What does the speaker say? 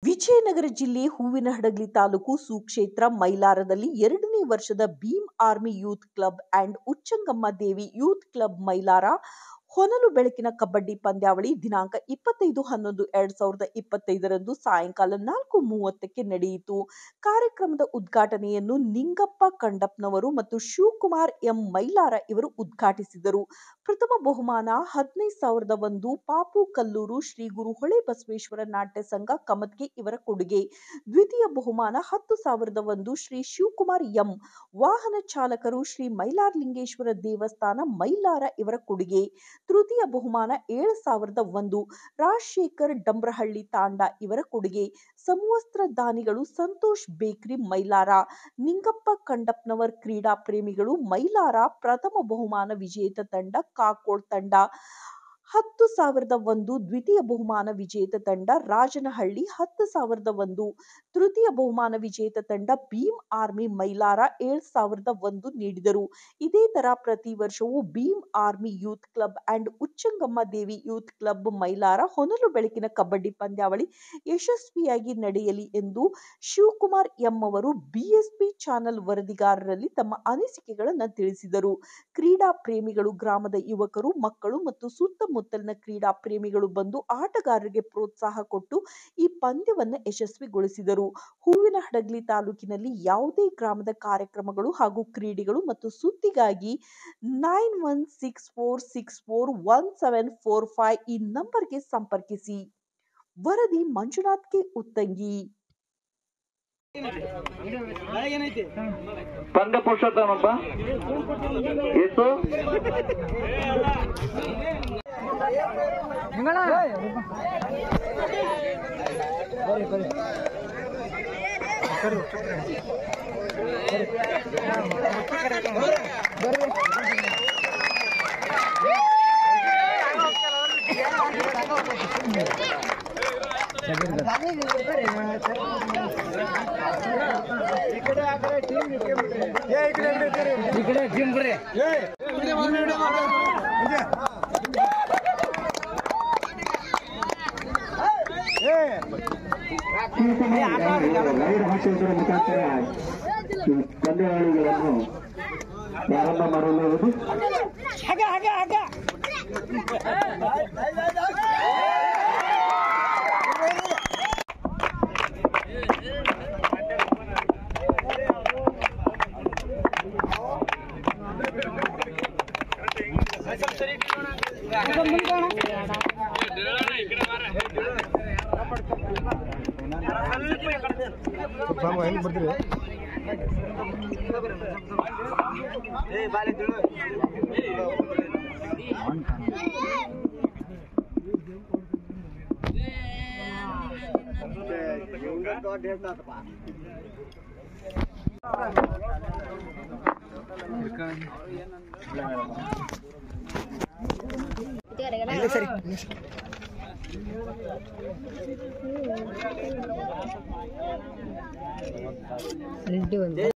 ವಿಜಯನಗರ ಜಿಲ್ಲೆ ಹೂವಿನಹಡಗಲಿ ತಾಲೂಕು ಸುಕ್ಷೇತ್ರ ಮೈಲಾರದಲ್ಲಿ 2ನೇ ವರ್ಷದ Bhim army youth club and Uchchangamma Devi youth club Mailara ಹೊನಲು ಬೆಳಕಿನ ಕಬಡ್ಡಿ ಪಂದ್ಯಾವಳಿ ದಿನಾಂಕ 25/11/2025 ರಂದು ಸಾಯಂಕಾಲ 4:30ಕ್ಕೆ ನಡೆಯಿತು. ಕಾರ್ಯಕ್ರಮದ ಉದ್ಘಾಟನೆಯನ್ನು ನಿಂಗಪ್ಪ ಕಂಡಪ್ಪನವರು ಮತ್ತು ಶಿವಕುಮಾರ್ ಎಂ ಮೈಲಾರ ಇವರು ಉದ್ಘಾಟಿಸಿದರು. ಪ್ರಥಮ ಬಹುಮಾನ 15,001 ಪಾಪು ಕಲ್ಲೂರು ಶ್ರೀ ಗುರು ಹೊಳೆ ಬಸವೇಶ್ವರ ನಾಟ್ಯ ಸಂಘ ಕಮತ್ಗೆ ಇವರ ಕೊಡುಗೆ. ದ್ವಿತೀಯ ಬಹುಮಾನ 10,001 ಶ್ರೀ ಶಿವಕುಮಾರ್ ಎಂ ವಾಹನ ಚಾಲಕರು ಶ್ರೀ ಮೈಲಾರಲಿಂಗೇಶ್ವರ ದೇವಸ್ಥಾನ ಮೈಲಾರ ಇವರ ಕೊಡುಗೆ. ತೃತೀಯ ಬಹುಮಾನ 7,001 ರಾಜಶೇಖರ್ ಡಂಬ್ರಹಳ್ಳಿ ತಾಂಡ ಇವರ ಕೊಡುಗೆ. ಸಮವಸ್ತ್ರ ದಾನಿಗಳು ಸಂತೋಷ್ ಬೇಕ್ರಿ ಮೈಲಾರ. ನಿಂಗಪ್ಪ ಕಂಡಪ್ಪನವರ್ ಕ್ರೀಡಾ ಪ್ರೇಮಿಗಳು ಮೈಲಾರ. ಪ್ರಥಮ ಬಹುಮಾನ ವಿಜೇತ ತಂಡ ಕಾಕೋಡ್ ತಂಡ 10,001 ದ್ವಿತೀಯ ಬಹುಮಾನ ವಿಜೇತ ತಂಡ ರಾಜನಹಳ್ಳಿ 10,001 ತೃತೀಯ ಬಹುಮಾನ ವಿಜೇತ ತಂಡ ಭೀಮ್ ಆರ್ಮಿ ಮೈಲಾರ 7,001 ನೀಡಿದರು. ಇದೇ ತರ ಪ್ರತಿ ವರ್ಷವೂ Bhim army youth club and Uchchangamma Devi youth club Mailara ಹೊನಲು ಬೆಳಕಿನ ಕಬಡ್ಡಿ ಪಂದ್ಯಾವಳಿ ಯಶಸ್ವಿಯಾಗಿ ನಡೆಯಲಿ ಎಂದು ಶಿವಕುಮಾರ್ ಎಂ ಅವರು ಬಿಎಸ್ಪಿ ಚಾನೆಲ್ ವರದಿಗಾರರಲ್ಲಿ ತಮ್ಮ ಅನಿಸಿಕೆಗಳನ್ನು ತಿಳಿಸಿದರು. ಕ್ರೀಡಾ ಪ್ರೇಮಿಗಳು ಗ್ರಾಮದ ಯುವಕರು, ಮಕ್ಕಳು ಮತ್ತು ಸುತ್ತಮುತ್ತಲಿನ ಕ್ರೀಡಾ ಪ್ರೇಮಿಗಳು ಬಂದು ಆಟಗಾರರಿಗೆ ಪ್ರೋತ್ಸಾಹ ಕೊಟ್ಟು ಈ ಪಂದ್ಯವನ್ನು ಯಶಸ್ವಿಗೊಳಿಸಿದರು. ಹೂವಿನಹಡಗಲಿ ತಾಲೂಕಿನಲ್ಲಿ ಯಾವುದೇ ಗ್ರಾಮದ ಕಾರ್ಯಕ್ರಮಗಳು ಹಾಗೂ ಕ್ರೀಡೆಗಳು ಮತ್ತು ಸುದ್ದಿಗಾಗಿ 9164641745 ಈ ನಂಬರ್ಗೆ ಸಂಪರ್ಕಿಸಿ. ವರದಿ ಮಂಜುನಾಥ್ ಕೆ ಉತ್ತಂಗಿ. ಪಂದ್ಯ ಪುರುಷೋತ್ತಮಪ್ಪ ಎಷ್ಟು ಹಾಕುವುದರ ಮುಖಾಂತರ ಪಂದ್ಯಾವಳಿಗಳನ್ನು ಪ್ರಾರಂಭ ಮಾಡಲಾಗುವುದು.